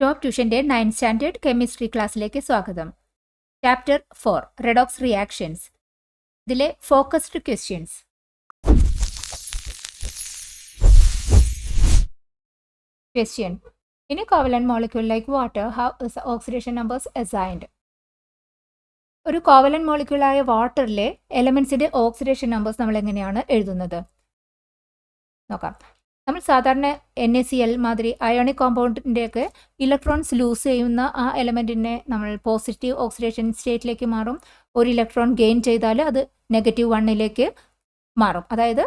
Top ട്യൂഷന്റെ 9th standard chemistry ക്ലാസ്സിലേക്ക് സ്വാഗതം. Chapter 4 redox reactions. ഇതിലെ focused questions. Question: In a covalent molecule like water, how is the oxidation numbers assigned? ഒരു covalent മോളിക്യൂളായ വാട്ടറിലെ എലമെന്റ്സിന്റെ oxidation numbers നമ്മൾ എങ്ങനെയാണ് എഴുതുന്നത് നോക്കാം. നമ്മൾ സാധാരണ NaCl മാതിരി അയോണിക് കോമ്പൗണ്ടിൻ്റെയൊക്കെ ഇലക്ട്രോൺസ് ലൂസ് ചെയ്യുന്ന ആ എലമെൻറ്റിനെ നമ്മൾ പോസിറ്റീവ് ഓക്സിഡേഷൻ സ്റ്റേറ്റിലേക്ക് മാറും. ഒരു ഇലക്ട്രോൺ ഗെയിൻ ചെയ്താൽ അത് -1 മാറും. അതായത്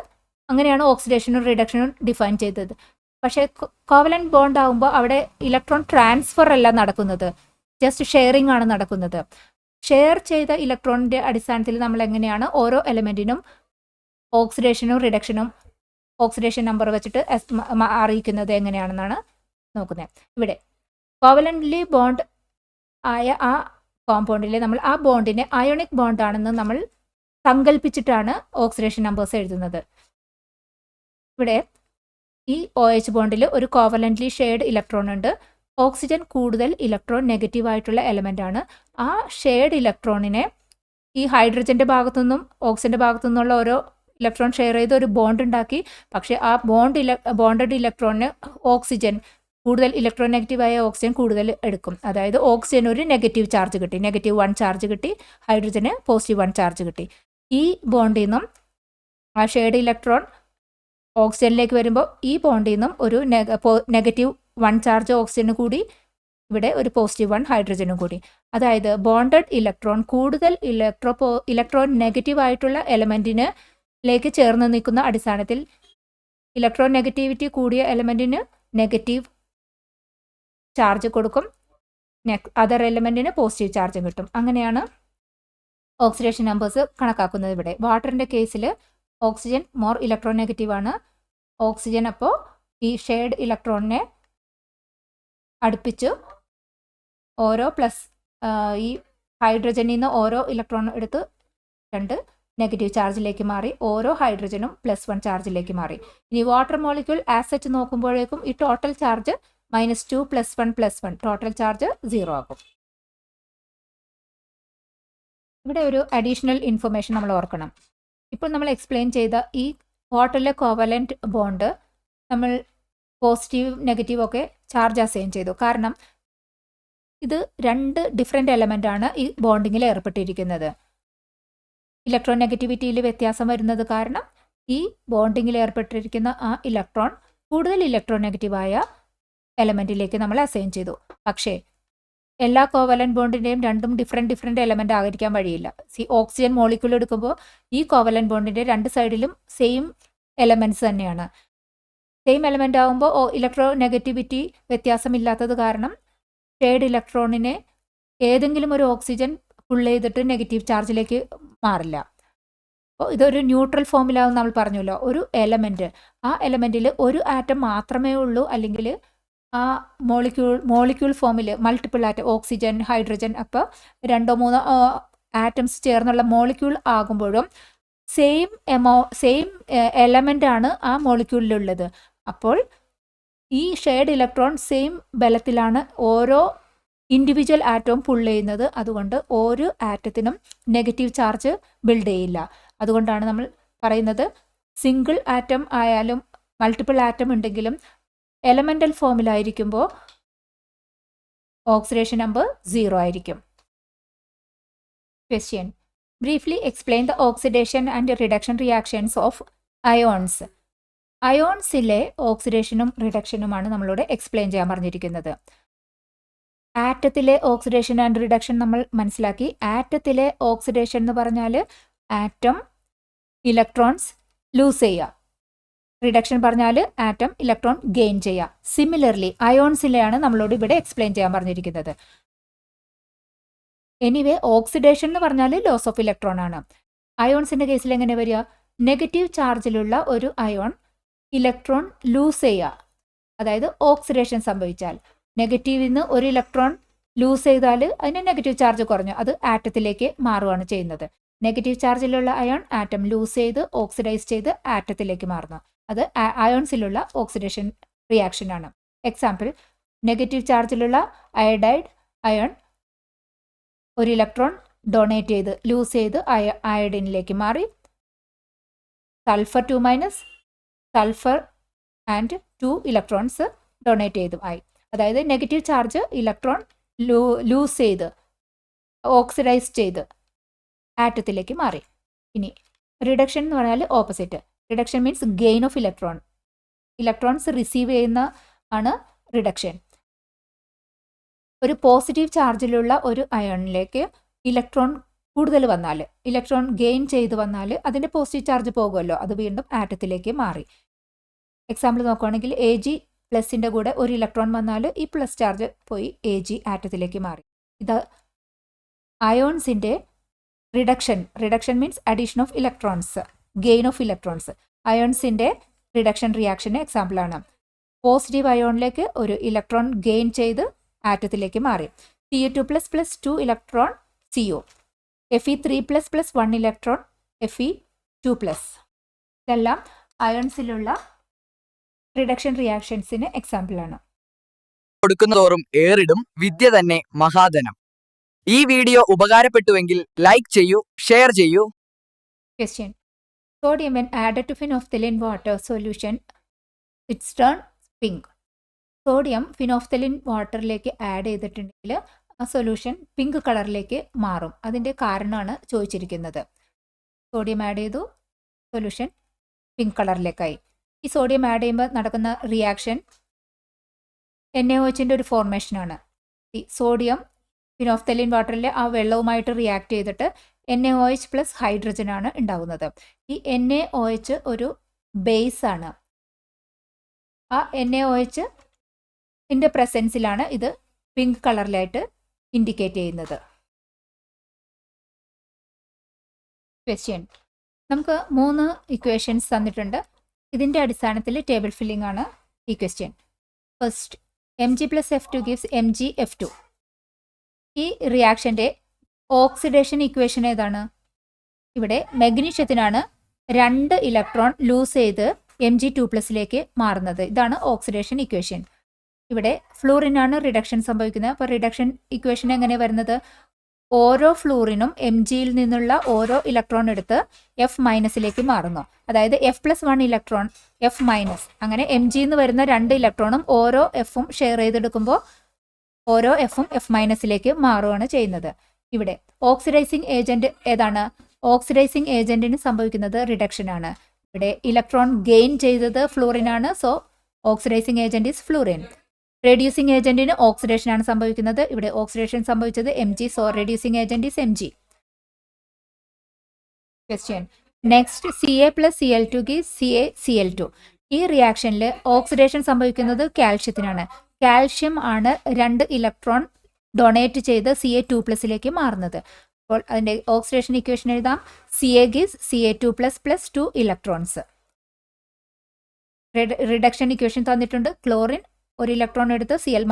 അങ്ങനെയാണ് ഓക്സിഡേഷനും റിഡക്ഷനും ഡിഫൈൻ ചെയ്തത്. പക്ഷേ കോവലന്റ് ബോണ്ട് ആകുമ്പോൾ അവിടെ ഇലക്ട്രോൺ ട്രാൻസ്ഫർ അല്ല നടക്കുന്നത്, ജസ്റ്റ് ഷെയറിംഗ് ആണ് നടക്കുന്നത്. ഷെയർ ചെയ്ത ഇലക്ട്രോണിൻ്റെ അടിസ്ഥാനത്തിൽ നമ്മൾ എങ്ങനെയാണ് ഓരോ എലമെൻറ്റിനും ഓക്സിഡേഷനും റിഡക്ഷനും ഓക്സിഡേഷൻ നമ്പർ വെച്ചിട്ട് അറിയിക്കുന്നത് എങ്ങനെയാണെന്നാണ് നോക്കുന്നത്. ഇവിടെ കോവലൻ്റ്ലി ബോണ്ട് ആയ ആ കോമ്പൗണ്ടിൽ നമ്മൾ ആ ബോണ്ടിനെ അയോണിക് ബോണ്ടാണെന്ന് നമ്മൾ സങ്കല്പിച്ചിട്ടാണ് ഓക്സിഡേഷൻ നമ്പേഴ്സ് എഴുതുന്നത്. ഇവിടെ ഈ OH ബോണ്ടിൽ ഒരു കോവലൻ്റ്ലി ഷെയ്ഡ് ഇലക്ട്രോൺ ഉണ്ട്. ഓക്സിജൻ കൂടുതൽ ഇലക്ട്രോൺ നെഗറ്റീവ് ആയിട്ടുള്ള എലമെൻ്റ് ആണ്. ആ ഷെയ്ഡ് ഇലക്ട്രോണിനെ ഈ ഹൈഡ്രജൻ്റെ ഭാഗത്തുനിന്നും ഓക്സിജൻ്റെ ഭാഗത്തുനിന്നുള്ള ഓരോ ഇലക്ട്രോൺ ഷെയർ ചെയ്ത് ഒരു ബോണ്ട് ഉണ്ടാക്കി. പക്ഷേ ആ ബോണ്ടഡ് ഇലക്ട്രോണിന് ഓക്സിജൻ കൂടുതൽ ഇലക്ട്രോൺ നെഗറ്റീവായ ഓക്സിജൻ കൂടുതൽ എടുക്കും. അതായത് ഓക്സിജൻ ഒരു നെഗറ്റീവ് ചാർജ് കിട്ടി, -1 ചാർജ് കിട്ടി, ഹൈഡ്രജന് +1 ചാർജ് കിട്ടി. ഈ ബോണ്ടിൽ നിന്നും ആ ഷെയ്ഡ് ഇലക്ട്രോൺ ഓക്സിജനിലേക്ക് വരുമ്പോൾ ഈ ബോണ്ടിൽ നിന്നും ഒരു -1 ചാർജ് ഓക്സിജന് കൂടി, ഇവിടെ ഒരു +1 ഹൈഡ്രജനും കൂടി. അതായത് ബോണ്ടഡ് ഇലക്ട്രോൺ കൂടുതൽ ഇലക്ട്രോൺ നെഗറ്റീവ് ആയിട്ടുള്ള എലമെൻറ്റിലേക്ക് ചേർന്ന് നിൽക്കുന്ന അടിസ്ഥാനത്തിൽ ഇലക്ട്രോൺ നെഗറ്റിവിറ്റി കൂടിയ എലമെൻറ്റിന് നെഗറ്റീവ് ചാർജ് കൊടുക്കും, അതർ എലമെൻറ്റിന് പോസിറ്റീവ് ചാർജും കിട്ടും. അങ്ങനെയാണ് ഓക്സിഡേഷൻ നമ്പേഴ്സ് കണക്കാക്കുന്നത്. ഇവിടെ വാട്ടറിൻ്റെ കേസിൽ ഓക്സിജൻ മോർ ഇലക്ട്രോൺ നെഗറ്റീവ് ആണ്. ഓക്സിജൻ അപ്പോൾ ഈ ഷെയ്ഡ് ഇലക്ട്രോണിനെ അടുപ്പിച്ച് ഓരോ ഈ ഹൈഡ്രജനിൽ നിന്ന് ഓരോ ഇലക്ട്രോൺ എടുത്ത് 2 നെഗറ്റീവ് ചാർജിലേക്ക് മാറി, ഓരോ ഹൈഡ്രജനും +1 ചാർജിലേക്ക് മാറി. ഇനി വാട്ടർ മോളിക്യൂൾ ആസെറ്റ് നോക്കുമ്പോഴേക്കും ഈ ടോട്ടൽ ചാർജ് -2 +1 ടോട്ടൽ ചാർജ് 0 ആകും. ഇവിടെ ഒരു അഡീഷണൽ ഇൻഫർമേഷൻ നമ്മൾ ഓർക്കണം. ഇപ്പോൾ നമ്മൾ എക്സ്പ്ലെയിൻ ചെയ്ത ഈ വാട്ടറിലെ കോവലന്റ് ബോണ്ട് നമ്മൾ പോസിറ്റീവ് നെഗറ്റീവ് ഒക്കെ ചാർജ് അസൈൻ ചെയ്തു. കാരണം ഇത് 2 ഡിഫറെൻ്റ് എലമെൻ്റാണ് ഈ ബോണ്ടിങ്ങിൽ ഏർപ്പെട്ടിരിക്കുന്നത്. ഇലക്ട്രോൺ നെഗറ്റിവിറ്റിയിൽ വ്യത്യാസം വരുന്നത് കാരണം ഈ ബോണ്ടിങ്ങിൽ ഏർപ്പെട്ടിരിക്കുന്ന ആ ഇലക്ട്രോൺ കൂടുതൽ ഇലക്ട്രോൺ നെഗറ്റീവായ എലമെൻറ്റിലേക്ക് നമ്മൾ അസൈൻ ചെയ്തു. പക്ഷേ എല്ലാ കോവലന്റ് ബോണ്ടിൻ്റെയും രണ്ടും ഡിഫറെൻറ്റ് എലമെൻ്റ് ആയിരിക്കാൻ വഴിയില്ല. ഓക്സിജൻ മോളിക്യൂൾ എടുക്കുമ്പോൾ ഈ കോവലന്റ് ബോണ്ടിൻ്റെ 2 സൈഡിലും സെയിം എലമെൻറ്റ്സ് തന്നെയാണ്. സെയിം എലമെൻ്റ് ആകുമ്പോൾ ഇലക്ട്രോ നെഗറ്റിവിറ്റി വ്യത്യാസമില്ലാത്തത് കാരണം ഷെയ്ഡ് ഇലക്ട്രോണിനെ ഏതെങ്കിലും ഒരു ഓക്സിജൻ പുൾ ചെയ്തിട്ട് നെഗറ്റീവ് ചാർജിലേക്ക് മാറില്ല. അപ്പോൾ ഇതൊരു ന്യൂട്രൽ ഫോമിലാവും നമ്മൾ പറഞ്ഞല്ലോ. ഒരു എലമെൻറ്റ്, ആ എലമെൻറ്റിൽ ഒരു ആറ്റം മാത്രമേ ഉള്ളൂ, അല്ലെങ്കിൽ ആ മോളിക്യൂൾ ഫോമിൽ മൾട്ടിപ്പിൾ ആറ്റം ഓക്സിജൻ ഹൈഡ്രജൻ അപ്പോൾ 2-3 ആറ്റംസ് ചേർന്നുള്ള മോളിക്യൂൾ ആകുമ്പോഴും സെയിം എലമെൻ്റ് ആണ് ആ മോളിക്യൂളിലുള്ളത്. അപ്പോൾ ഈ ഷെയ്ഡ് ഇലക്ട്രോൺ സെയിം ബലത്തിലാണ് ഓരോ ഇൻഡിവിജ്വൽ ആറ്റവും പുൾ ചെയ്യുന്നത്. അതുകൊണ്ട് ഒരു ആറ്റത്തിനും നെഗറ്റീവ് ചാർജ് ബിൽഡ് ചെയ്യില്ല. അതുകൊണ്ടാണ് നമ്മൾ പറയുന്നത് സിംഗിൾ ആറ്റം ആയാലും മൾട്ടിപ്പിൾ ആറ്റം ഉണ്ടെങ്കിലും എലമെൻ്റൽ ഫോമിലായിരിക്കുമ്പോൾ ഓക്സിഡേഷൻ നമ്പർ 0 ആയിരിക്കും. Question: briefly explain the oxidation and reduction reactions of ions. അയോൺസിലെ ഓക്സിഡേഷനും റിഡക്ഷനുമാണ് നമ്മളോട് എക്സ്പ്ലെയിൻ ചെയ്യാൻ പറഞ്ഞിരിക്കുന്നത്. ആറ്റത്തിലെ ഓക്സിഡേഷൻ ആൻഡ് റിഡക്ഷൻ നമ്മൾ മനസ്സിലാക്കി. ആറ്റത്തിലെ ഓക്സിഡേഷൻ എന്ന് പറഞ്ഞാൽ ആറ്റം ഇലക്ട്രോൺസ് ലൂസ് ചെയ്യുക, റിഡക്ഷൻ പറഞ്ഞാൽ ആറ്റം ഇലക്ട്രോൺ ഗെയിൻ ചെയ്യുക. സിമിലർലി അയോൺസിലെയാണ് നമ്മളോട് ഇവിടെ എക്സ്പ്ലെയിൻ ചെയ്യാൻ പറഞ്ഞിരിക്കുന്നത്. എനിവേ ഓക്സിഡേഷൻ എന്ന് പറഞ്ഞാൽ ലോസ് ഓഫ് ഇലക്ട്രോൺ ആണ്. അയോൺസിൻ്റെ കേസിൽ എങ്ങനെ വരിക? നെഗറ്റീവ് ചാർജിലുള്ള ഒരു അയോൺ ഇലക്ട്രോൺ ലൂസ് ചെയ്യുക, അതായത് ഓക്സിഡേഷൻ സംഭവിച്ചാൽ നെഗറ്റീവിൽ നിന്ന് ഒരു ഇലക്ട്രോൺ ലൂസ് ചെയ്താൽ അതിന് നെഗറ്റീവ് ചാർജ് കുറഞ്ഞു, അത് ആറ്റത്തിലേക്ക് മാറുകയാണ് ചെയ്യുന്നത്. നെഗറ്റീവ് ചാർജിലുള്ള അയോൺ ആറ്റം ലൂസ് ചെയ്ത് ഓക്സിഡൈസ് ചെയ്ത് ആറ്റത്തിലേക്ക് മാറുന്നു. അത് അയോൺസിലുള്ള ഓക്സിഡേഷൻ റിയാക്ഷൻ ആണ്. എക്സാമ്പിൾ: നെഗറ്റീവ് ചാർജിലുള്ള അയഡൈഡ് അയൺ ഒരു ഇലക്ട്രോൺ ഡൊണേറ്റ് ചെയ്ത് ലൂസ് ചെയ്ത് അയഡിനിലേക്ക് മാറി. Sulphur 2- sulphur and 2 electrons donate ചെയ്തു ആയി. അതായത് നെഗറ്റീവ് ചാർജ് ഇലക്ട്രോൺ ലൂസ് ചെയ്ത് ഓക്സിഡൈസ് ചെയ്ത് ആറ്റത്തിലേക്ക് മാറി. ഇനി റിഡക്ഷൻ എന്ന് പറഞ്ഞാൽ opposite. Reduction means gain of electrons receive ചെയ്യുന്ന ആണ് റിഡക്ഷൻ. ഒരു പോസിറ്റീവ് ചാർജിലുള്ള ഒരു അയോണിലേക്ക് ഇലക്ട്രോൺ കൂടുതൽ വന്നാൽ, ഇലക്ട്രോൺ ഗെയിൻ ചെയ്ത് വന്നാൽ അതിൻ്റെ പോസിറ്റീവ് ചാർജ് പോകുമല്ലോ, അത് വീണ്ടും ആറ്റത്തിലേക്ക് മാറി. എക്സാമ്പിൾ നോക്കുകയാണെങ്കിൽ Ag+ൻ്റെ കൂടെ ഒരു ഇലക്ട്രോൺ വന്നാൽ ഈ പ്ലസ് ചാർജ് പോയി Ag ആറ്റത്തിലേക്ക് മാറി. ഇത് അയോൺസിൻ്റെ reduction means addition of electrons, gain of electrons. അയോൺസിൻ്റെ റിഡക്ഷൻ റിയാക്ഷന് എക്സാമ്പിളാണ്. പോസിറ്റീവ് അയോണിലേക്ക് ഒരു ഇലക്ട്രോൺ ഗെയിൻ ചെയ്ത് ആറ്റത്തിലേക്ക് മാറി. Cu2++ 2 electron Cu, Fe3++ 1 electron Fe2+. ഇതെല്ലാം അയോൺസിലുള്ള റിഡക്ഷൻ റിയാക്ഷൻസിന് എക്സാമ്പിളാണ്. കൊടുക്കുന്നതോറും ഏറിടും വിദ്യ തന്നെ മഹാധനം. ഈ വീഡിയോ ഉപകാരപ്പെട്ടുവെങ്കിൽ ലൈക്ക് ചെയ്യൂ, ഷെയർ ചെയ്യൂ. Question. Sodium when added to phenolphthalein water solution, it's turned pink. Sodium phenolphthalein വാട്ടറിലേക്ക് ആഡ് ചെയ്തിട്ടുണ്ടെങ്കിൽ ആ സൊല്യൂഷൻ പിങ്ക് കളറിലേക്ക് മാറും. അതിൻ്റെ കാരണമാണ് ചോദിച്ചിരിക്കുന്നത്. സോഡിയം ആഡ് ചെയ്തു, സൊല്യൂഷൻ പിങ്ക് കളറിലേക്കായി. ഈ സോഡിയം ആഡ് ചെയ്യുമ്പോൾ നടക്കുന്ന റിയാക്ഷൻ NaOHൻ്റെ ഒരു ഫോർമേഷനാണ്. ഈ സോഡിയം ഫിനോഫ്തലിൻ വാട്ടറിൽ ആ വെള്ളവുമായിട്ട് റിയാക്ട് ചെയ്തിട്ട് NaOH+ ഹൈഡ്രജനാണ് ഉണ്ടാകുന്നത്. ഈ NaOH ഒരു ബേസ് ആണ്. ആ NaOHൻ്റെ പ്രസൻസിലാണ് ഇത് പിങ്ക് കളറിലായിട്ട് ഇൻഡിക്കേറ്റ് ചെയ്യുന്നത്. ക്വസ്റ്റ്യൻ. നമുക്ക് 3 ഇക്വേഷൻസ് തന്നിട്ടുണ്ട്. ഇതിൻ്റെ അടിസ്ഥാനത്തിൽ ടേബിൾ ഫില്ലിംഗ് ആണ് ഈ question. First, Mg+F2 gives MgF2. ഈ റിയാക്ഷൻ്റെ ഓക്സിഡേഷൻ ഇക്വേഷൻ ഏതാണ്? ഇവിടെ മെഗ്നീഷ്യത്തിനാണ് 2 ഇലക്ട്രോൺ ലൂസ് ചെയ്ത് Mg2+ലേക്ക് മാറുന്നത്. ഇതാണ് ഓക്സിഡേഷൻ ഇക്വേഷൻ. ഇവിടെ ഫ്ലൂറിനാണ് റിഡക്ഷൻ സംഭവിക്കുന്നത്. അപ്പോൾ റിഡക്ഷൻ ഇക്വേഷൻ എങ്ങനെ വരുന്നത്? ഓരോ ഫ്ലൂറിനും Mgയിൽ നിന്നുള്ള ഓരോ ഇലക്ട്രോൺ എടുത്ത് F- മാറുന്നു. അതായത് F+1 ഇലക്ട്രോൺ F-, അങ്ങനെ Mg എന്ന് വരുന്ന 2 ഇലക്ട്രോണും ഓരോ Fഉം ഷെയർ ചെയ്തെടുക്കുമ്പോൾ ഓരോ Fഉം F- മാറുകയാണ് ചെയ്യുന്നത്. ഇവിടെ ഓക്സിഡൈസിങ് ഏജന്റ് ഏതാണ്? ഓക്സിഡൈസിങ് ഏജന്റിന് സംഭവിക്കുന്നത് റിഡക്ഷൻ ആണ്. ഇവിടെ ഇലക്ട്രോൺ ഗെയിൻ ചെയ്തത് ഫ്ലൂറിനാണ്. So oxidising agent is fluorine. Reducing ഏജന്റിന് ഓക്സിഡേഷൻ ആണ് സംഭവിക്കുന്നത്. ഇവിടെ ഓക്സിഡേഷൻ സംഭവിച്ചത് Mg. So reducing agent is Mg. Question. Next, Ca+Cl2 gives CaCl2. ഈ റിയാക്ഷനിൽ ഓക്സിഡേഷൻ സംഭവിക്കുന്നത് കാൽഷ്യത്തിനാണ്. കാൽഷ്യം ആണ് 2 ഇലക്ട്രോൺ ഡൊണേറ്റ് ചെയ്ത് Ca2+ലേക്ക് മാറുന്നത്. അപ്പോൾ അതിൻ്റെ ഓക്സിഡേഷൻ ഇക്വേഷൻ എഴുതാം. Ca gives Ca2++ 2 electrons. Reduction equation തന്നിട്ടുണ്ട്. ക്ലോറിൻ 1 ഇലക്ട്രോൺ എടുത്ത് Cl-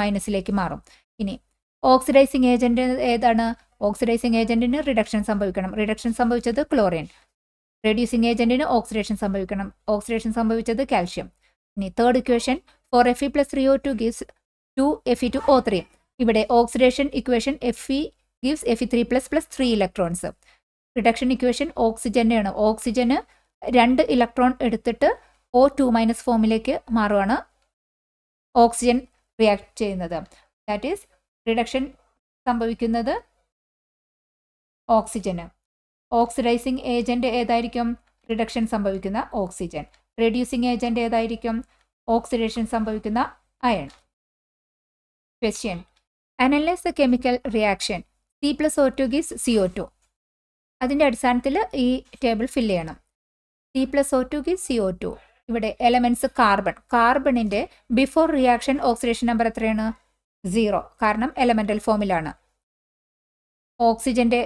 മാറും. ഇനി ഓക്സിഡൈസിങ് ഏജന്റ് ഏതാണ്? ഓക്സിഡൈസിങ് ഏജന്റിന് റിഡക്ഷൻ സംഭവിക്കണം. റിഡക്ഷൻ സംഭവിച്ചത് ക്ലോറിൻ. റെഡ്യൂസിങ് ഏജന്റിന് ഓക്സിഡേഷൻ സംഭവിക്കണം. ഓക്സിഡേഷൻ സംഭവിച്ചത് കാൽഷ്യം. ഇനി third equation, 4Fe+3O2 gives 2Fe2O3. ഇവിടെ oxidation equation Fe gives Fe3++ 3 electrons. Reduction equation ഓക്സിജനാണ്. ഓക്സിജന് 2 ഇലക്ട്രോൺ എടുത്തിട്ട് O2- ഫോമിലേക്ക് മാറുകയാണ് ഓക്സിജൻ റിയാക്ട് ചെയ്യുന്നത്. ദാറ്റ് ഈസ് റിഡക്ഷൻ സംഭവിക്കുന്നത് ഓക്സിജന്. ഓക്സിഡൈസിങ് ഏജന്റ് ഏതായിരിക്കും? റിഡക്ഷൻ സംഭവിക്കുന്ന ഓക്സിജൻ. റെഡ്യൂസിങ് ഏജന്റ് ഏതായിരിക്കും? ഓക്സിഡേഷൻ സംഭവിക്കുന്ന iron. Question. Analyse the chemical reaction C+O2 gives CO2. അതിൻ്റെ അടിസ്ഥാനത്തിൽ ഈ ടേബിൾ ഫില്ല് ചെയ്യണം. C+O2 gives CO2. ഇവിടെ എലമെന്റ്സ് കാർബണിൻ്റെ ബിഫോർ റിയാക്ഷൻ ഓക്സിഡേഷൻ നമ്പർ എത്രയാണ്? 0, കാരണം എലമെന്റൽ ഫോമിലാണ്. ഓക്സിജന്റെ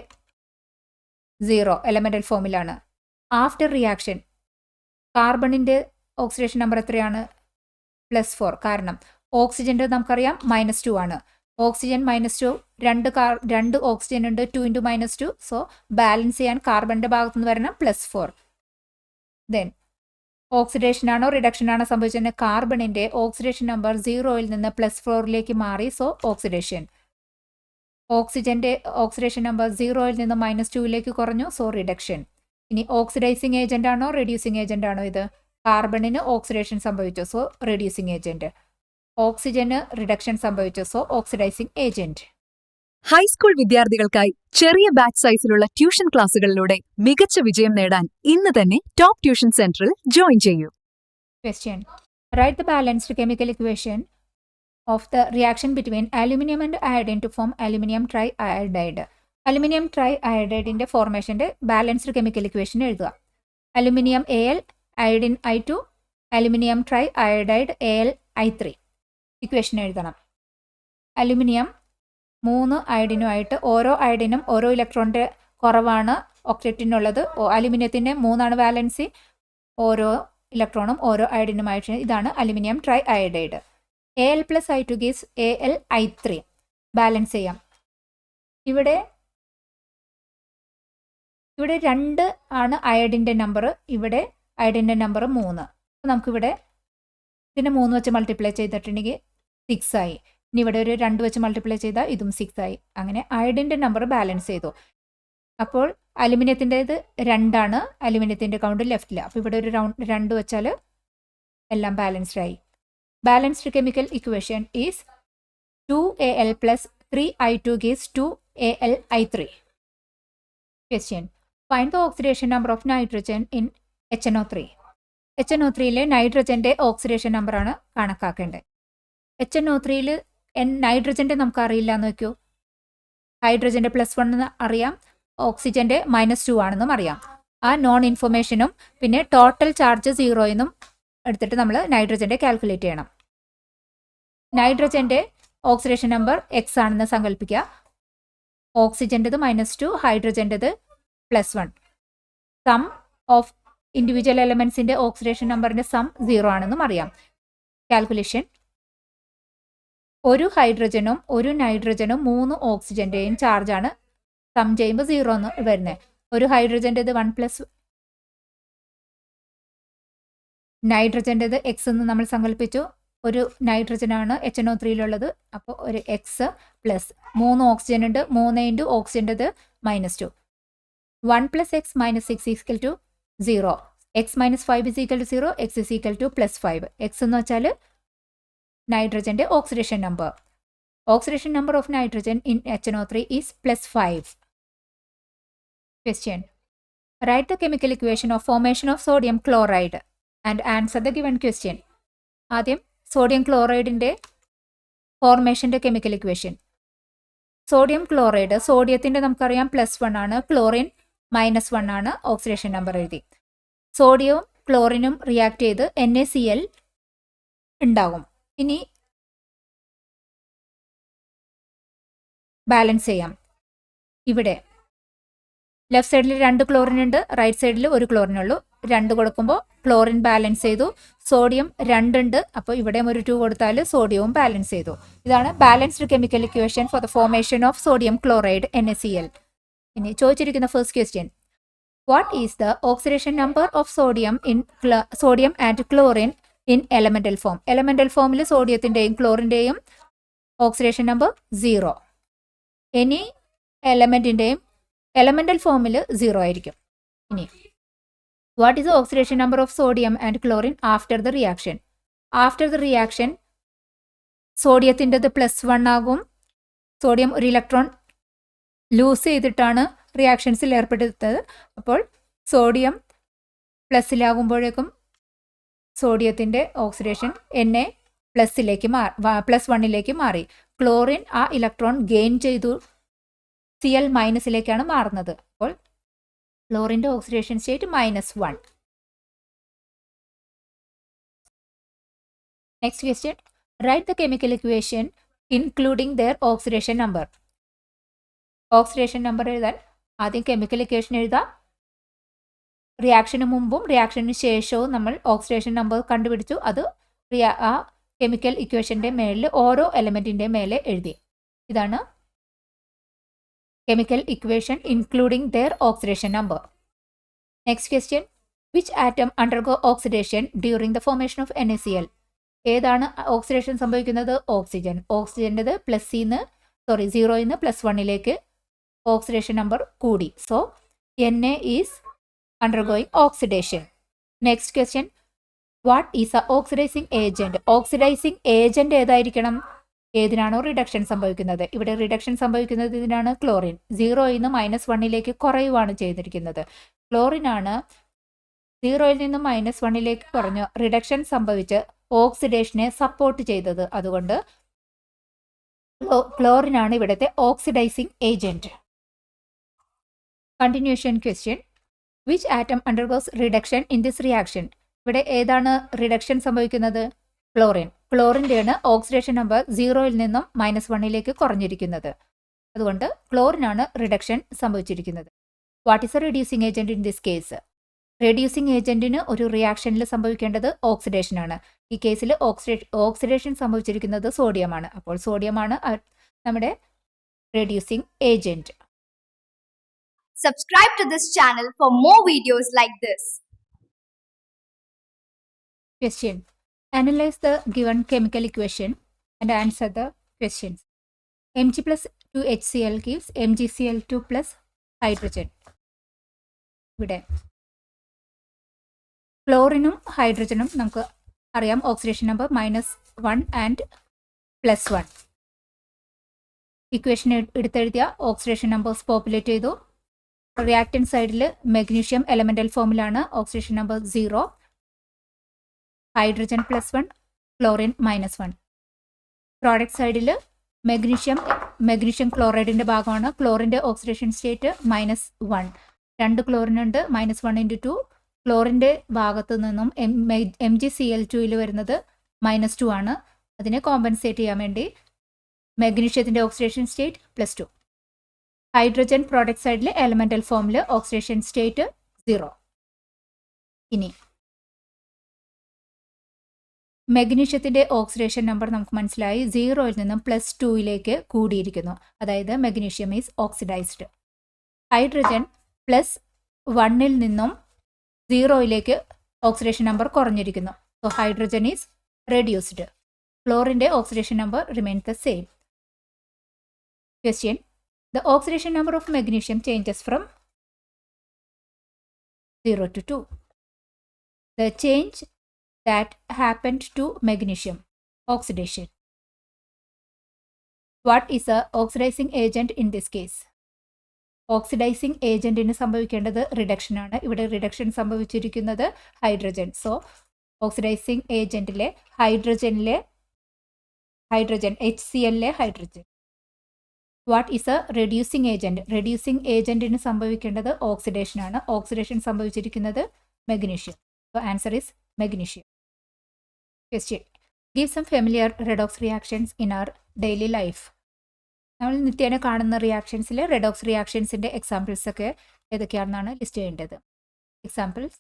0 എലമെന്റൽ ഫോമിലാണ്. ആഫ്റ്റർ റിയാക്ഷൻ കാർബണിൻ്റെ ഓക്സിഡേഷൻ നമ്പർ എത്രയാണ്? +4, കാരണം ഓക്സിജന്റെ നമുക്കറിയാം -2 ആണ്. ഓക്സിജൻ -2, 2 ഓക്സിജൻ ഉണ്ട്, 2 × -2. സോ ബാലൻസ് ചെയ്യാൻ കാർബണിൻ്റെ ഭാഗത്തു നിന്ന് വരണം +4. ദെൻ ഓക്സിഡേഷൻ ആണോ റിഡക്ഷൻ ആണോ സംഭവിച്ചത്? കാർബണിന്റെ ഓക്സിഡേഷൻ നമ്പർ 0ൽ നിന്ന് +4ലേക്ക് മാറി, സോ ഓക്സിഡേഷൻ. ഓക്സിജന്റെ ഓക്സിഡേഷൻ നമ്പർ 0ൽ നിന്ന് -2ലേക്ക് കുറഞ്ഞു, സോ റിഡക്ഷൻ. ഇനി ഓക്സിഡൈസിങ് ഏജന്റ് ആണോ റെഡ്യൂസിങ് ഏജന്റ് ആണോ ഇത്? കാർബണിന് ഓക്സിഡേഷൻ സംഭവിച്ചു, സോ റെഡ്യൂസിങ് ഏജന്റ്. ഓക്സിജന് റിഡക്ഷൻ സംഭവിച്ചു, സോ ഓക്സിഡൈസിങ് ഏജന്റ്. ഹൈസ്കൂൾ വിദ്യാർത്ഥികൾക്കായി ചെറിയ ബാച്ച് സൈസിലുള്ള ട്യൂഷൻ ക്ലാസുകളിലൂടെ മികച്ച വിജയം നേടാൻ ഇന്ന് തന്നെ ടോപ്പ് ട്യൂഷൻ സെന്ററിൽ ജോയിൻ ചെയ്യൂ. Question. Write the balanced chemical equation of the reaction between aluminum and iodine to form aluminum triiodide. Aluminium ട്രൈഅയോഡൈഡിന്റെ ഫോർമേഷന്റെ ബാലൻസ്ഡ് കെമിക്കൽ ഇക്വേഷൻ എഴുതുക. Aluminium Al, iodine I2, aluminium triiodide AlI3. Equation എഴുതണം. Aluminium 3 അയോഡിനുമായിട്ട് ഓരോ അയോഡിനും ഓരോ ഇലക്ട്രോണിന്റെ കുറവാണ് ഒക്ടറ്റിനുള്ളത്. അലുമിനിയത്തിന് 3 വാലൻസി, ഓരോ ഇലക്ട്രോണും ഓരോ അയോഡിനുമായിട്ട്. ഇതാണ് aluminium triiodide. Al + I2 gives AlI3. Balance ചെയ്യാം. ഇവിടെ 2 ആണ് അയോഡിൻ്റെ നമ്പർ, ഇവിടെ അയോഡിൻ്റെ നമ്പർ 3. അപ്പോൾ നമുക്കിവിടെ ഇതിനെ 3 വെച്ച് മൾട്ടിപ്ലൈ ചെയ്തിട്ടുണ്ടെങ്കിൽ 6 ആയി. ഇനി ഇവിടെ ഒരു 2 വെച്ച് മൾട്ടിപ്ലൈ ചെയ്താൽ ഇതും 6 ആയി. അങ്ങനെ അയോഡിൻ്റെ നമ്പർ ബാലൻസ് ചെയ്തു. അപ്പോൾ അലുമിനിയത്തിൻ്റേത് 2 ആണ്, അലുമിനിയത്തിൻ്റെ കൗണ്ട് ലെഫ്റ്റിൽ. അപ്പോൾ ഇവിടെ ഒരു 2 വെച്ചാൽ എല്ലാം ബാലൻസ്ഡ് ആയി. Balanced chemical equation is 2Al + 3I2 gives 2AlI3. Question. Find the oxidation number of nitrogen in HNO3. HNO3യിലെ നൈട്രജൻ്റെ ഓക്സിഡേഷൻ നമ്പറാണ് കണക്കാക്കേണ്ടത്. HNO3യിൽ നൈട്രജൻ്റെ നമുക്ക് അറിയില്ല എന്ന് വയ്ക്കൂ. ഹൈഡ്രജൻ്റെ +1 എന്ന് അറിയാം, ഓക്സിജൻ്റെ -2 ആണെന്നും അറിയാം. ആ നോൺ ഇൻഫർമേഷനും പിന്നെ ടോട്ടൽ ചാർജ് 0 എന്നും എടുത്തിട്ട് നമ്മൾ നൈട്രജൻ്റെ കാൽക്കുലേറ്റ് ചെയ്യണം. നൈട്രജൻ്റെ ഓക്സിഡേഷൻ നമ്പർ X ആണെന്ന് സങ്കല്പിക്കുക. ഓക്സിജൻ്റെത് -2, ഹൈഡ്രജൻ്റെത് +1. സം ഓഫ് ഇൻഡിവിജ്വൽ എലമെൻസിൻ്റെ ഓക്സിഡേഷൻ നമ്പറിൻ്റെ സം 0 ആണെന്നും അറിയാം. കാൽക്കുലേഷൻ. ഒരു ഹൈഡ്രജനും ഒരു നൈട്രജനും 3 ഓക്സിജൻ്റെയും ചാർജാണ് സം ചെയ്യുമ്പോൾ 0 എന്ന് വരുന്നത്. ഒരു ഹൈഡ്രജൻ്റെത് 1+, നൈട്രജൻ്റെത് X എന്ന് നമ്മൾ സങ്കല്പിച്ചു. ഒരു നൈട്രജനാണ് HNO3യിലുള്ളത്, അപ്പോൾ ഒരു X + 3 ഓക്സിജൻ ഉണ്ട്, 3 × ഓക്സിജൻ്റെത് -2. 1 + X - 6 = 0. X - 5 = 0. X = +5. X എന്ന് വെച്ചാൽ നൈട്രജൻ്റെ oxidation number. Oxidation number of nitrogen in HNO3 is +5. Question. Write the chemical equation of formation of sodium chloride and answer the given question. ആദ്യം സോഡിയം ക്ലോറൈഡിൻ്റെ ഫോർമേഷൻ്റെ chemical equation. Sodium chloride, സോഡിയത്തിൻ്റെ നമുക്കറിയാം +1 ആണ്, chlorine -1 ആണ്. ഓക്സിഡേഷൻ നമ്പർ എഴുതി. സോഡിയവും ക്ലോറിനും react ചെയ്ത് NaCl ഉണ്ടാകും. ഇനി ബാലൻസ് ചെയ്യാം. ഇവിടെ ലെഫ്റ്റ് സൈഡിൽ 2 ക്ലോറിൻ ഉണ്ട്, റൈറ്റ് സൈഡിൽ 1 ക്ലോറിൻ ഉള്ളൂ. 2 കൊടുക്കുമ്പോൾ ക്ലോറിൻ ബാലൻസ് ചെയ്തു. സോഡിയം 2 ഉണ്ട്, അപ്പോൾ ഇവിടെയും ഒരു 2 കൊടുത്താൽ സോഡിയവും ബാലൻസ് ചെയ്തു. ഇതാണ് balanced chemical equation for the formation of sodium chloride NaCl. ഇനി ചോദിച്ചിരിക്കുന്ന first question. What is the oxidation number of sodium and chlorine in elemental form? Elemental ഫോമിൽ സോഡിയത്തിൻ്റെയും ക്ലോറിൻ്റെയും ഓക്സിഡേഷൻ നമ്പർ 0. എനി എലമെന്റിൻ്റെയും എലമെന്റൽ ഫോമിൽ 0 ആയിരിക്കും. ഇനി what is the oxidation number of sodium and chlorine after the reaction? After the reaction സോഡിയത്തിൻ്റെത് +1 ആകും. Sodium ഒരു ഇലക്ട്രോൺ ലൂസ് ചെയ്തിട്ടാണ് റിയാക്ഷൻസിൽ ഏർപ്പെടുത്തത്. അപ്പോൾ സോഡിയം +ലാകുമ്പോഴേക്കും സോഡിയത്തിൻ്റെ ഓക്സിഡേഷൻ +1ലേക്ക് മാറി. ക്ലോറിൻ ആ ഇലക്ട്രോൺ ഗെയിൻ ചെയ്തു Cl- ലേക്കാണ് മാറുന്നത്. അപ്പോൾ ക്ലോറിൻ്റെ oxidation state -1. Next question. Write the chemical equation including their oxidation number. Oxidation number എഴുതാൻ ആദ്യം കെമിക്കൽ ഇക്വേഷൻ എഴുതാം. റിയാക്ഷന് മുമ്പും റിയാക്ഷന് ശേഷവും നമ്മൾ ഓക്സിഡേഷൻ നമ്പർ കണ്ടുപിടിച്ചു. അത് ആ കെമിക്കൽ ഇക്വേഷൻ്റെ മേളിൽ ഓരോ എലമെൻറ്റിൻ്റെ മേലെ എഴുതി. ഇതാണ് chemical equation including their oxidation number. Next question. Which atom undergo oxidation during the formation of NaCl? ഏതാണ് ഓക്സിഡേഷൻ സംഭവിക്കുന്നത്? ഓക്സിജൻ. ഓക്സിജൻ്റെത് സീറോയിൽ നിന്ന് +1 ഓക്സിഡേഷൻ നമ്പർ കൂടി. So Na is undergoing oxidation. Next question, what is a oxidising agent? Oxidising agent ഏതായിരിക്കണം? ഏതിനാണോ reduction സംഭവിക്കുന്നത്? ഇവിടെ റിഡക്ഷൻ സംഭവിക്കുന്നത് ഇതിനാണ്, ക്ലോറിൻ. 0യിൽ നിന്ന് -1 കുറയുവാണ് ചെയ്തിരിക്കുന്നത്. ക്ലോറിനാണ് 0യിൽ നിന്ന് -1 കുറഞ്ഞ് റിഡക്ഷൻ സംഭവിച്ച് ഓക്സിഡേഷനെ സപ്പോർട്ട് ചെയ്തത്. അതുകൊണ്ട് ക്ലോറിനാണ് ഇവിടുത്തെ oxidising agent. Continuation question, which atom undergoes reduction in this reaction? ഇവിടെ ഏതാണ് റിഡക്ഷൻ സംഭവിക്കുന്നത്? ക്ലോറിൻ. ക്ലോറിൻ്റെയാണ് ഓക്സിഡേഷൻ നമ്പർ 0യിൽ നിന്നും -1 കുറഞ്ഞിരിക്കുന്നത്. അതുകൊണ്ട് ക്ലോറിനാണ് റിഡക്ഷൻ സംഭവിച്ചിരിക്കുന്നത്. What is a reducing agent in this case? Reducing ഏജന്റിന് ഒരു റിയാക്ഷനിൽ സംഭവിക്കേണ്ടത് ഓക്സിഡേഷനാണ്. ഈ കേസിൽ ഓക്സിഡേഷൻ സംഭവിച്ചിരിക്കുന്നത് സോഡിയമാണ്. അപ്പോൾ സോഡിയമാണ് നമ്മുടെ reducing agent. Subscribe to this channel for more videos like this. Question. Analyze the given chemical equation and answer the questions. Mg plus 2HCl gives MgCl2 plus hydrogen. ഇവിടെ ക്ലോറിനും ഹൈഡ്രജനും നമുക്ക് അറിയാം ഓക്സിഡേഷൻ നമ്പർ -1 ആൻഡ് +1. ഇക്വേഷൻ എടുത്തെഴുതിയ oxidation numbers populate ചെയ്തു. Reactant സൈഡിൽ magnesium elemental ഫോമിലാണ്, oxidation number 0, hydrogen +1, chlorine -1. Product സൈഡിൽ magnesium ക്ലോറൈഡിന്റെ ഭാഗമാണ്. ക്ലോറിന്റെ ഓക്സിഡേഷൻ സ്റ്റേറ്റ് -1. 2 ക്ലോറിൻ ഉണ്ട്, -1 × 2. ക്ലോറിന്റെ ഭാഗത്തു നിന്നും MgCl2 വരുന്നത് -2 ആണ്. അതിനെ കോമ്പൻസേറ്റ് ചെയ്യാൻ വേണ്ടി മെഗ്നീഷ്യത്തിന്റെ ഓക്സിഡേഷൻ സ്റ്റേറ്റ് +2. ഹൈഡ്രജൻ പ്രോഡക്റ്റ് സൈഡിൽ എലമെന്റൽ ഫോമിൽ ഓക്സിഡേഷൻ സ്റ്റേറ്റ് 0. ഇനി മെഗ്നീഷ്യത്തിന്റെ ഓക്സിഡേഷൻ നമ്പർ നമുക്ക് മനസ്സിലായി, 0യിൽ നിന്നും +2 കൂടിയിരിക്കുന്നു. അതായത് മെഗ്നീഷ്യം ഈസ് ഓക്സിഡൈസ്ഡ്. ഹൈഡ്രജൻ +1ൽ നിന്നും 0യിലേക്ക് ഓക്സിഡേഷൻ നമ്പർ കുറഞ്ഞിരിക്കുന്നു. So hydrogen is reduced. ക്ലോറിന്റെ oxidation number remains the same. Question, the oxidation number of magnesium changes from 0 to 2. The change that happened to magnesium, oxidation. What is a oxidizing agent in this case? Oxidising ഏജന്റിന് സംഭവിക്കേണ്ടത് reduction ആണ്. ഇവിടെ reduction സംഭവിച്ചിരിക്കുന്നത് hydrogen. So oxidising ഏജന്റിലെ hydrogen HCl hydrogen. What is a reducing agent? Reducing ഏജന്റിന് സംഭവിക്കേണ്ടത് oxidation ആണ്. Oxidation സംഭവിച്ചിരിക്കുന്നത് magnesium. So answer is magnesium. Question, give some familiar redox reactions in our daily life. നമ്മൾ നിത്യേന കാണുന്ന റിയാക്ഷൻസിൽ റെഡോക്സ് റിയാക്ഷൻസിൻ്റെ എക്സാമ്പിൾസ് ഒക്കെ ഏതൊക്കെയാണെന്നാണ് ലിസ്റ്റ് ചെയ്യേണ്ടത്. എക്സാമ്പിൾസ്: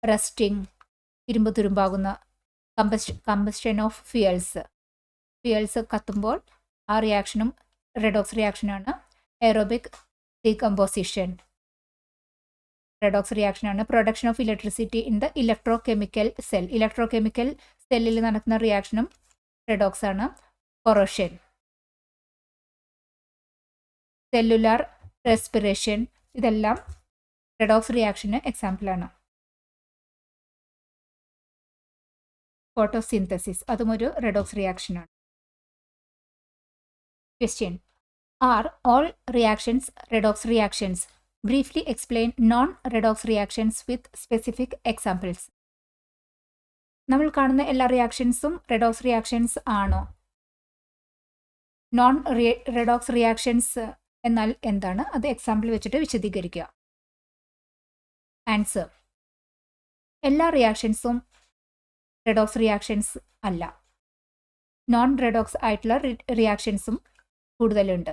റസ്റ്റിംഗ്, ഇരുമ്പ് തുരുമ്പാകുന്ന, കമ്പസ്റ്റൻ ഓഫ് ഫ്യൂയൽസ് കത്തുമ്പോൾ ആ റിയാക്ഷനും റെഡോക്സ് റിയാക്ഷനാണ്. എയറോബിക് ഡീകമ്പോസിഷൻ റെഡോക്സ് റിയാക്ഷനാണ്. Production of electricity in the electrochemical സെല്ലിൽ നടക്കുന്ന റിയാക്ഷനും റെഡോക്സ് ആണ്. കൊറോഷൻ, സെല്ലുലാർ റെസ്പിറേഷൻ, ഇതെല്ലാം റെഡോക്സ് റിയാക്ഷന് എക്സാമ്പിളാണ്. ഫോട്ടോസിന്തസിസ്, അതും ഒരു റെഡോക്സ് റിയാക്ഷനാണ്. Question, are all reactions redox reactions? Briefly explain non-redox reactions with specific examples. നമ്മൾ കാണുന്ന എല്ലാ റിയാക്ഷൻസും റെഡോക്സ് റിയാക്ഷൻസ് ആണോ? നോൺ റെഡോക്സ് റിയാക്ഷൻസ് എന്നാൽ എന്താണ്? അത് എക്സാമ്പിൾ വെച്ചിട്ട് വിശദീകരിക്കുക. ആൻസർ: എല്ലാ റിയാക്ഷൻസും റെഡോക്സ് റിയാക്ഷൻസ് അല്ല. നോൺ റെഡോക്സ് ആയിട്ടുള്ള റിയാക്ഷൻസും കൂടുതലുണ്ട്.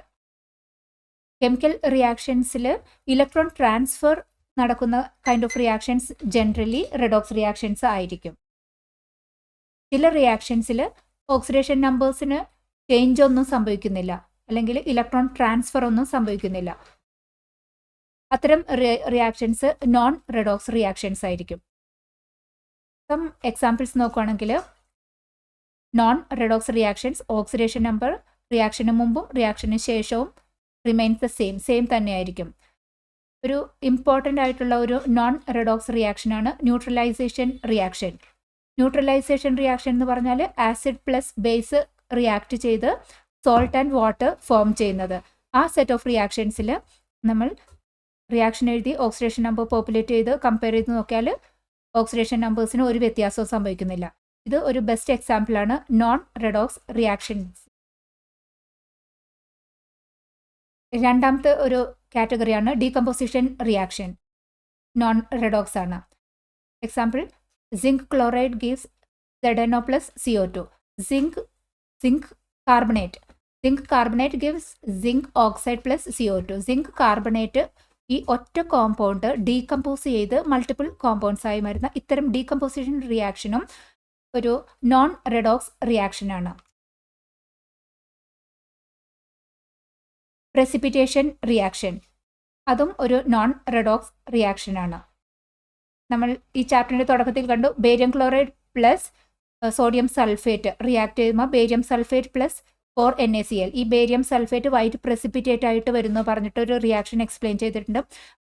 കെമിക്കൽ റിയാക്ഷൻസിൽ ഇലക്ട്രോൺ ട്രാൻസ്ഫർ നടക്കുന്ന kind of reactions generally redox reactions ആയിരിക്കും. ചില റിയാക്ഷൻസിൽ ഓക്സിഡേഷൻ നമ്പേഴ്സിന് ചേഞ്ച് ഒന്നും സംഭവിക്കുന്നില്ല, അല്ലെങ്കിൽ ഇലക്ട്രോൺ ട്രാൻസ്ഫർ ഒന്നും സംഭവിക്കുന്നില്ല. അത്തരം റിയാക്ഷൻസ് നോൺ റെഡോക്സ് റിയാക്ഷൻസ് ആയിരിക്കും. സം എക്സാമ്പിൾസ് നോക്കുകയാണെങ്കിൽ non redox reactions oxidation number റിയാക്ഷന് മുമ്പും റിയാക്ഷന് ശേഷവും റിമൈൻസ് ദ സെയിം തന്നെയായിരിക്കും. ഒരു ഇമ്പോർട്ടൻ്റ് ആയിട്ടുള്ള ഒരു നോൺ റെഡോക്സ് റിയാക്ഷനാണ് ന്യൂട്രലൈസേഷൻ റിയാക്ഷൻ. ന്യൂട്രലൈസേഷൻ റിയാക്ഷൻ എന്ന് പറഞ്ഞാൽ ആസിഡ് പ്ലസ് ബേസ് റിയാക്ട് ചെയ്ത് സോൾട്ട് ആൻഡ് വാട്ടർ ഫോം ചെയ്യുന്നത്. ആ സെറ്റ് ഓഫ് റിയാക്ഷൻസിൽ നമ്മൾ റിയാക്ഷൻ എഴുതി ഓക്സിഡേഷൻ നമ്പർ പോപ്പുലേറ്റ് ചെയ്ത് കമ്പയർ ചെയ്ത് നോക്കിയാൽ ഓക്സിഡേഷൻ നമ്പേഴ്സിന് ഒരു വ്യത്യാസവും സംഭവിക്കുന്നില്ല. ഇത് ഒരു ബെസ്റ്റ് എക്സാമ്പിളാണ് നോൺ റെഡോക്സ് റിയാക്ഷൻസ്. രണ്ടാമത്തെ ഒരു കാറ്റഗറിയാണ് ഡീകമ്പോസിഷൻ റിയാക്ഷൻ. നോൺ റെഡോക്സ് ആണ്. Example zinc chloride gives ZnO plus CO2. Zinc carbonate gives zinc oxide plus CO2. Zinc carbonate ഈ ഒറ്റ കോമ്പൗണ്ട് ഡീകമ്പോസ് ചെയ്ത് മൾട്ടിപ്പിൾ കോമ്പൗണ്ട്സ് ആയി വരുന്ന ഇത്തരം ഡീകമ്പോസിഷൻ റിയാക്ഷനും ഒരു നോൺ റെഡോക്സ് റിയാക്ഷനാണ്. പ്രസിപ്പിറ്റേഷൻ റിയാക്ഷൻ അതും ഒരു നോൺ റെഡോക്സ് റിയാക്ഷനാണ്. നമ്മൾ ഈ ചാപ്റ്ററിൻ്റെ തുടക്കത്തിൽ കണ്ടു barium chloride plus sodium sulphate react ചെയ്യുമ്പോൾ ബേരിയം സൾഫേറ്റ് പ്ലസ് 4NaCl. ഈ ബേരിയം സൾഫേറ്റ് വൈറ്റ് പ്രസിപ്പിറ്റേറ്റ് ആയിട്ട് വരുന്നു പറഞ്ഞിട്ട് ഒരു റിയാക്ഷൻ എക്സ്പ്ലെയിൻ ചെയ്തിട്ടുണ്ട്.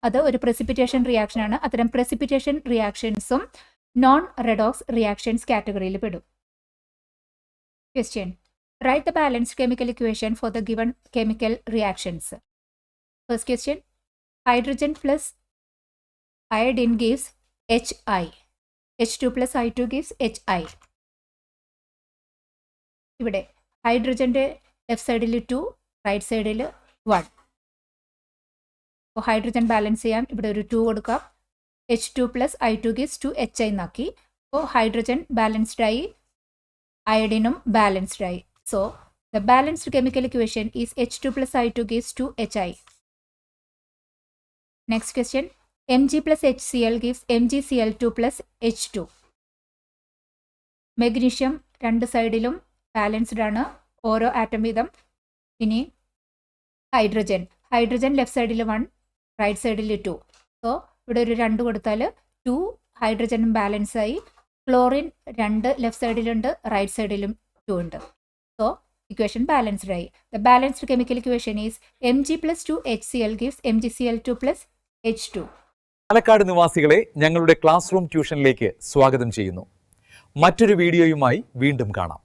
അത് ഒരു പ്രസിപ്പിറ്റേഷൻ റിയാക്ഷനാണ്. അത്തരം പ്രസിപ്പിറ്റേഷൻ റിയാക്ഷൻസും നോൺ റെഡോക്സ് റിയാക്ഷൻസ് കാറ്റഗറിയിൽ പെടും. Question: write the balanced chemical equation for the given chemical reactions. First question: hydrogen plus iodine gives HI. H2 plus I2 gives HI. ഇവിടെ ഹൈഡ്രജൻ്റെ ലെഫ്റ്റ് സൈഡിൽ 2, right സൈഡിൽ 1. അപ്പോൾ ഹൈഡ്രജൻ ബാലൻസ് ചെയ്യാൻ ഇവിടെ ഒരു 2 കൊടുക്കാം. H2 plus I2 gives 2HI എന്നാക്കി. അപ്പോൾ ഹൈഡ്രജൻ ബാലൻസ്ഡ് ആയി, അയഡിനും ബാലൻസ്ഡ് ആയി. So the balanced chemical equation is H2 plus I2 gives 2HI. Next question: Mg plus HCl gives MgCl2 plus H2. Magnesium രണ്ട് സൈഡിലും ബാലൻസ്ഡ് ആണ്, ഓരോ ആറ്റം വീതം. ഇനി ഹൈഡ്രജൻ ലെഫ്റ്റ് സൈഡിൽ 1, റൈറ്റ് സൈഡിൽ 2. സോ ഇവിടെ ഒരു 2 കൊടുത്താൽ 2 ഹൈഡ്രജനും ബാലൻസ് ആയി. ക്ലോറിൻ 2 ലെഫ്റ്റ് സൈഡിലുണ്ട്, റൈറ്റ് സൈഡിലും 2 ഉണ്ട്. സോ ഇക്വേഷൻ ബാലൻസ്ഡ് ആയി. The balanced chemical equation is Mg plus 2HCl gives MgCl2 plus H2. Palakkad നിവാസികളെ ഞങ്ങളുടെ ക്ലാസ് റൂം ട്യൂഷനിലേക്ക് സ്വാഗതം ചെയ്യുന്നു. മറ്റൊരു വീഡിയോയുമായി വീണ്ടും കാണാം.